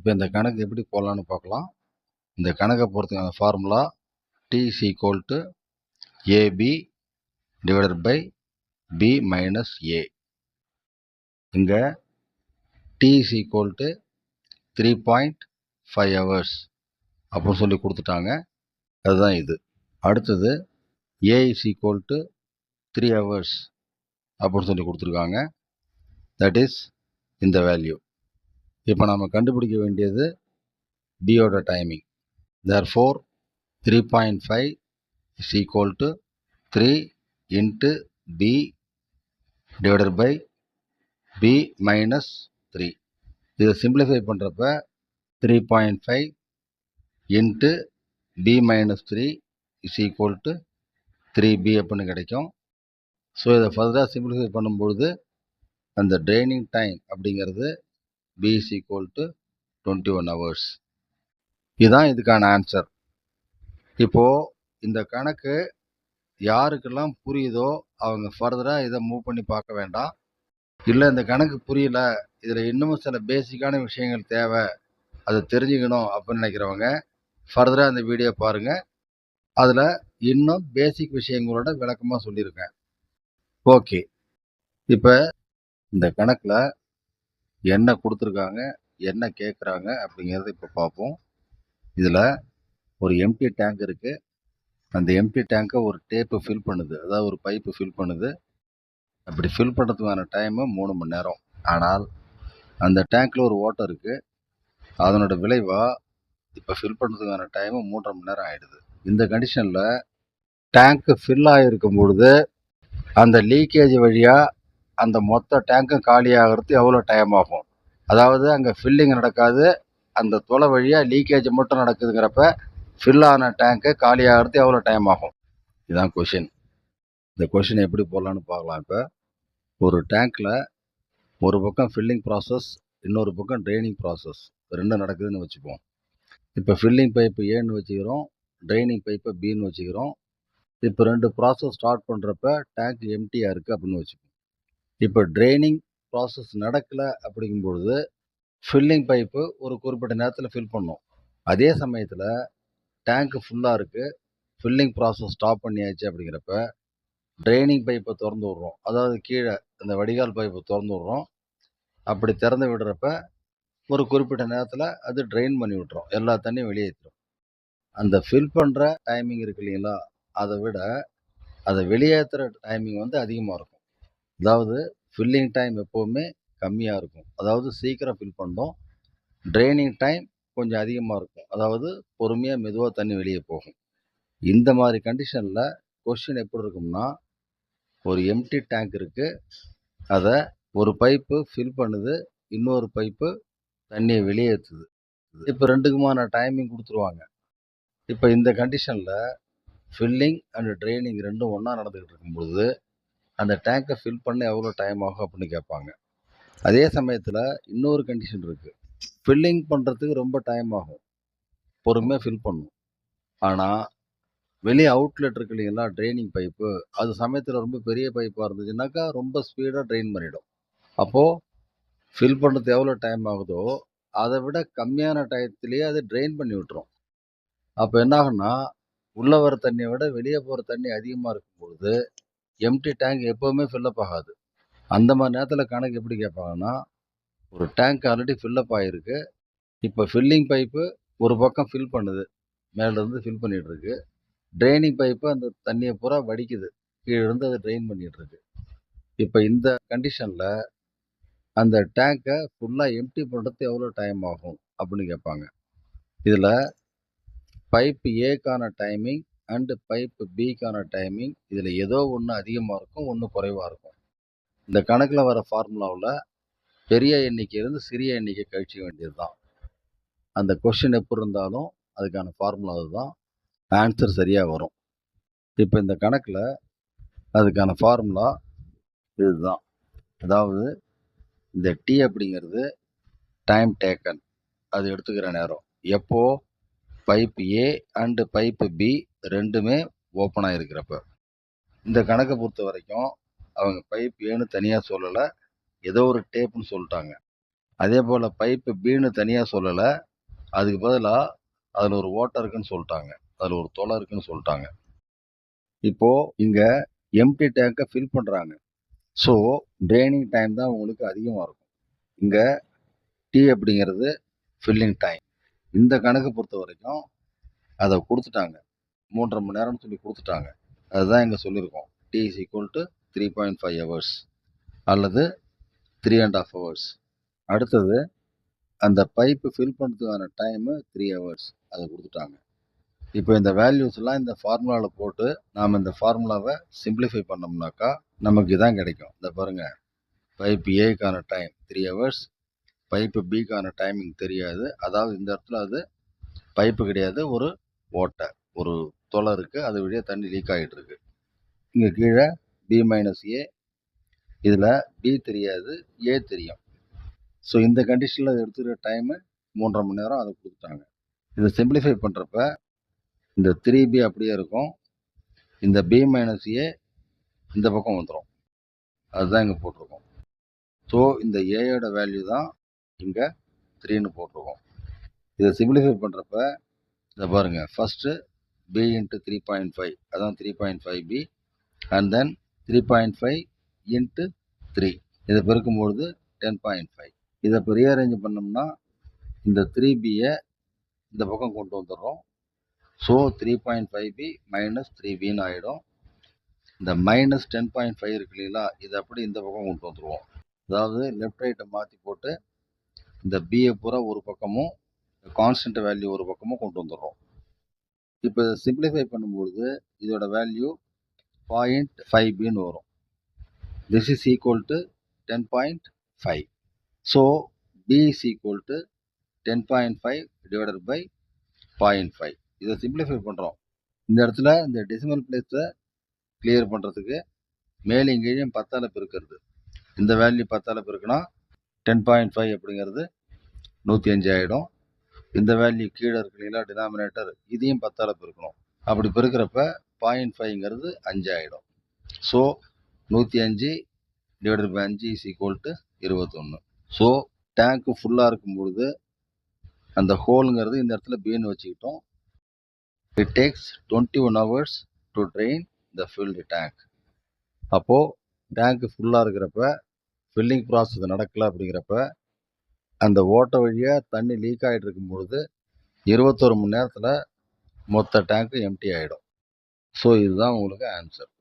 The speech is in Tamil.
இப்போ இந்த கணக்கு எப்படி போடலான்னு பார்க்கலாம். இந்த கணக்கை பொறுத்தவரைக்கான formula T is equal to AB divided by B minus A. இங்கே T is equal to 3.5 hours அப்படின்னு சொல்லி கொடுத்துட்டாங்க. அதுதான் இது. அடுத்தது A is equal to 3 hours அப்படின்னு சொல்லி கொடுத்துருக்காங்க. தட் இஸ் இந்த வேல்யூ. இப்போ நம்ம கண்டுபிடிக்க வேண்டியது பியோட timing. therefore 3.5 is equal to 3 into B divided by B minus 3. இதை சிம்பிளிஃபை பண்ணுறப்ப 3.5 into B minus 3 is equal to 3B அப்படின்னு கிடைக்கும். ஸோ இதை ஃபர்தராக சிம்பிளிஃபை பண்ணும்பொழுது அந்த ட்ரைனிங் டைம் அப்படிங்கிறது B is equal to 21 hours. இதுதான் இதுக்கான ஆன்சர். இப்போது இந்த கணக்கு யாருக்கெல்லாம் புரியுதோ அவங்க ஃபர்தராக இதை மூவ் பண்ணி பார்க்க வேண்டாம். இல்லை இந்த கணக்கு புரியல, இதில் இன்னமும் சில பேசிக்கான விஷயங்கள் தேவை, அதை தெரிஞ்சுக்கணும் அப்படின்னு நினைக்கிறவங்க ஃபர்தராக இந்த வீடியோ பாருங்கள். அதில் இன்னும் பேசிக் விஷயங்களோட விளக்கமாக சொல்லியிருக்கேன். ஓகே, இப்போ இந்த கணக்கில் என்ன கொடுத்துருக்காங்க, என்ன கேட்குறாங்க அப்படிங்கிறத இப்போ பார்ப்போம். இதில் ஒரு எம்டி டேங்க் இருக்குது. அந்த எம்டி டேங்கை ஒரு டேப்பு ஃபில் பண்ணுது, அதாவது ஒரு பைப்பு ஃபில் பண்ணுது. அப்படி ஃபில் பண்ணுறதுக்கான டைமு 3 மணி நேரம். ஆனால் அந்த டேங்க்கில் ஒரு ஓட்டம் இருக்குது. அதனோட விளைவாக இப்போ ஃபில் பண்ணுறதுக்கான டைமு 3.5 மணி நேரம் ஆகிடுது. இந்த கண்டிஷனில் டேங்க்கு ஃபில் ஆகிருக்கும் பொழுது அந்த லீக்கேஜ் வழியாக அந்த மொத்த டேங்க்கும் காலி ஆகிறது எவ்வளோ டைம் ஆகும்? அதாவது அங்கே ஃபில்லிங் நடக்காது, அந்த தொலை வழியாக லீக்கேஜ் மட்டும் நடக்குதுங்கிறப்ப ஃபில் ஆன டேங்க்கு காலி ஆகிறது எவ்வளோ டைம் ஆகும்? இதுதான் கொஷின். இந்த கொஷின் எப்படி போடலான்னு பார்க்கலாம். இப்போ ஒரு டேங்க்கில் ஒரு பக்கம் ஃபில்லிங் ப்ராசஸ், இன்னொரு பக்கம் ட்ரைனிங் ப்ராசஸ் ரெண்டும் நடக்குதுன்னு வச்சுப்போம். இப்போ ஃபில்லிங் பைப்பு ஏன்னு வச்சுக்கிறோம், ட்ரைனிங் பைப்பை பின்னு வச்சுக்கிறோம். இப்போ 2 ப்ராசஸ் ஸ்டார்ட் பண்ணுறப்ப டேங்க் எம்டியாக இருக்குது அப்படின்னு வச்சுப்போம். இப்போ ட்ரைனிங் ப்ராசஸ் நடக்கலை அப்படிங்கும்பொழுது ஃபில்லிங் பைப்பு ஒரு குறிப்பிட்ட நேரத்தில் ஃபில் பண்ணும். அதே சமயத்தில் டேங்க்கு ஃபுல்லாக இருக்குது, ஃபில்லிங் ப்ராசஸ் ஸ்டாப் பண்ணியாச்சு அப்படிங்கிறப்ப ட்ரைனிங் பைப்பை திறந்து விட்றோம். அதாவது கீழே இந்த வடிகால் பைப்பை திறந்து விட்றோம். அப்படி திறந்து விடுறப்ப ஒரு குறிப்பிட்ட நேரத்தில் அது ட்ரெயின் பண்ணி விட்டுரும், எல்லா தண்ணியும் வெளியேற்றும். அந்த ஃபில் பண்ணுற டைமிங் இருக்கு இல்லைங்களா, அதை விட அதை வெளியேற்றுற டைமிங் வந்து அதிகமாக இருக்கும். அதாவது ஃபில்லிங் டைம் எப்போவுமே கம்மியாக இருக்கும், அதாவது சீக்கிரம் ஃபில் பண்ணோம். ட்ரைனிங் டைம் கொஞ்சம் அதிகமாக இருக்கும், அதாவது பொறுமையாக மெதுவாக தண்ணி வெளியே போகும். இந்த மாதிரி கண்டிஷனில் கொஸ்டின் எப்படி இருக்கும்னா, ஒரு எம்டி டேங்க் இருக்குது, அதை ஒரு பைப்பு ஃபில் பண்ணுது, இன்னொரு பைப்பு தண்ணியை வெளியேற்றுது. இப்போ ரெண்டுக்குமான டைமிங் கொடுத்துருவாங்க. இப்போ இந்த கண்டிஷனில் ஃபில்லிங் அண்ட் ட்ரைனிங் ரெண்டும் ஒன்றா நடந்துக்கிட்டு இருக்கும்பொழுது அந்த டேங்கை ஃபில் பண்ண எவ்வளோ டைம் ஆகும் அப்படின்னு கேட்பாங்க. அதே சமயத்தில் இன்னொரு கண்டிஷன் இருக்குது, ஃபில்லிங் பண்ணுறதுக்கு ரொம்ப டைம் ஆகும், பொறுமையாக ஃபில் பண்ணும். ஆனால் வெளியே அவுட்லெட் இருக்கு இல்லைங்களா, ட்ரைனிங் பைப்பு, அது சமயத்தில் ரொம்ப பெரிய பைப்பாக இருந்துச்சுனாக்கா ரொம்ப ஸ்பீடாக ட்ரெயின் பண்ணிடும். அப்போது ஃபில் பண்ணுறது எவ்வளோ டைம் ஆகுதோ அதை விட கம்மியான டயத்துலேயே அது ட்ரெயின் பண்ணி விட்டுரும். அப்போ என்ன ஆகும்னா, உள்ளே வர தண்ணியை விட வெளியே போகிற தண்ணி அதிகமாக இருக்கும்பொழுது எம்டி டேங்க் எப்போவுமே ஃபில்லப் ஆகாது. அந்த மாதிரி நேரத்தில் கணக்கு எப்படி கேட்பாங்கன்னா, ஒரு டேங்க் ஆல்ரெடி ஃபில்லப் ஆகிருக்கு, இப்போ ஃபில்லிங் பைப்பு ஒரு பக்கம் ஃபில் பண்ணுது, மேலேருந்து ஃபில் பண்ணிகிட்ருக்கு. ட்ரைனிங் பைப்பு அந்த தண்ணியை பூரா வடிக்குது, கீழேருந்து அதை ட்ரெயின் பண்ணிகிட்ருக்கு. இப்போ இந்த கண்டிஷனில் அந்த டேங்கை ஃபுல்லாக எம்டி பண்ணுறது எவ்வளோ டைம் ஆகும் அப்படின்னு கேட்பாங்க. இதில் பைப்பு ஏக்கான டைமிங் அண்டு பைப்பு பிக்கான டைமிங், இதில் ஏதோ ஒன்று அதிகமாக இருக்கும், ஒன்று குறைவாக இருக்கும். இந்த கணக்கில் வர ஃபார்முலாவில் பெரிய எண்ணிக்கையிலேருந்து சிறிய எண்ணிக்கை கழிச்சிக்க வேண்டியது தான். அந்த கொஷின் எப்படி இருந்தாலும் அதுக்கான ஃபார்முலா அதுதான், ஆன்சர் சரியாக வரும். இப்போ இந்த கணக்கில் அதுக்கான ஃபார்முலா இதுதான். அதாவது இந்த டி அப்படிங்கிறது டைம் டேக்கன், அது எடுத்துக்கிற நேரம். எப்போது pipe A and pipe B ரெண்டுமே ஓப்பனாக இருக்கிறப்ப. இந்த கணக்கை பொறுத்த வரைக்கும் அவங்க பைப் ஏன்னு தனியாக சொல்லலை, ஏதோ ஒரு டேப்புன்னு சொல்லிட்டாங்க. அதே போல் பைப்பு பின்னு தனியாக சொல்லலை, அதுக்கு பதிலாக அதில் ஒரு ஓட்டை இருக்குன்னு சொல்லிட்டாங்க, அதில் ஒரு தொலை இருக்குன்னு சொல்லிட்டாங்க. இப்போது இங்கே எம்டி டேங்கை ஃபில் பண்ணுறாங்க. ஸோ ட்ரைனிங் டைம் தான் உங்களுக்கு அதிகமாக இருக்கும். இங்கே டி அப்படிங்கிறது ஃபில்லிங் டைம். இந்த கணக்கு பொறுத்த வரைக்கும் அதை கொடுத்துட்டாங்க, 3.5 மணி நேரம்னு சொல்லி கொடுத்துட்டாங்க. அதுதான் இங்கே சொல்லியிருக்கோம், T is equal to 3.5 hours அல்லது 3.5 ஹவர்ஸ். அடுத்தது அந்த பைப்பு ஃபில் பண்ணுறதுக்கான டைமு 3 ஹவர்ஸ், அதை கொடுத்துட்டாங்க. இப்போ இந்த வேல்யூஸ்லாம் இந்த ஃபார்முலாவில் போட்டு நாம் இந்த ஃபார்முலாவை சிம்பிளிஃபை பண்ணோம்னாக்கா நமக்கு இதான் கிடைக்கும். இந்த பாருங்கள், பைப்பு ஏக்கான டைம் 3 ஹவர்ஸ், பைப்பு பிக்கான டைமிங் தெரியாது. அதாவது இந்த இடத்துல அது பைப்பு கிடையாது, ஒரு ஓட்டை, ஒரு தொலை இருக்குது, அது வழியாக தண்ணி லீக் ஆகிட்டு இருக்கு. இங்கே கீழே பி மைனஸ் ஏ, இதில் பி தெரியாது, ஏ தெரியும். ஸோ இந்த கண்டிஷனில் எடுத்துக்கிற டைமு 3.5 மணி நேரம், அதை கொடுத்துட்டாங்க. இதை சிம்பிளிஃபை பண்ணுறப்ப இந்த 3b அப்படியே இருக்கும், இந்த பி மைனஸ் ஏ இந்த பக்கம் வந்துடும், அதுதான் இங்கே போட்டிருக்கோம். ஸோ இந்த ஏயோட வேல்யூ தான் இங்கே 3ன்னு போட்டிருக்கோம். இதை சிம்பிளிஃபை பண்ணுறப்ப இதை பாருங்கள், ஃபஸ்ட்டு b இன்ட்டு 3.5, அதான் 3.5b, அண்ட் தென் 3.5 இன்ட்டு 3, இதை பெருக்கும்பொழுது 10.5. இதை இப்போ ரீஅரேஞ்ச் பண்ணோம்னா இந்த 3bயை இந்த பக்கம் கொண்டு வந்துடுறோம். ஸோ 3.5b மைனஸ் 3bன்னு ஆகிடும். இந்த மைனஸ் 10.5 இருக்கு இல்லைங்களா, இதை அப்படி இந்த பக்கம் கொண்டு வந்துடுவோம். அதாவது லெஃப்ட் ரைட்டை மாற்றி போட்டு இந்த பியை பூரா ஒரு பக்கமும் கான்ஸ்டன்ட் வேல்யூ ஒரு பக்கமும் கொண்டு வந்துடுறோம். இப்போ இதை சிம்பிளிஃபை பண்ணும்பொழுது இதோட வேல்யூ 0.5bன்னு வரும். This is equal to 10.5. So b is equal to 10.5 divided by 0.5. இதை சிம்பிளிஃபை பண்ணுறோம். இந்த இடத்துல இந்த டெசிமல் பிளேஸை கிளியர் பண்ணுறதுக்கு மேலே இங்கேயும் 10ஆல் பெருக்கிறது. இந்த வேல்யூ 10ஆல் பெருக்குனா 10.5 அப்படிங்கிறது 105 ஆகிடும். இந்த வேல்யூ கீழே இருக்கு இல்லைங்களா, டினாமினேட்டர், இதையும் 10ஆல் பெருக்கணும். அப்படி பெருக்கிறப்ப 0.5ங்கிறது 5 ஆகிடும். So 105 divided by 5 is equal to 21. So டேங்க்கு ஃபுல்லாக இருக்கும்பொழுது அந்த ஹோலுங்கிறது இந்த இடத்துல பின்னு வச்சுக்கிட்டோம். It takes 21 hours to drain the filled tank. அப்போது டேங்க்கு ஃபுல்லாக இருக்கிறப்ப ஃபில்லிங் ப்ராசஸ் நடக்கலை அப்படிங்கிறப்ப அந்த ஓட்டை வழியாக தண்ணி லீக் ஆகிட்டு இருக்கும்பொழுது 21 மணி நேரத்தில் மொத்த டேங்க்கு எம்டி ஆகிடும். ஸோ இதுதான் உங்களுக்கு ஆன்சர்.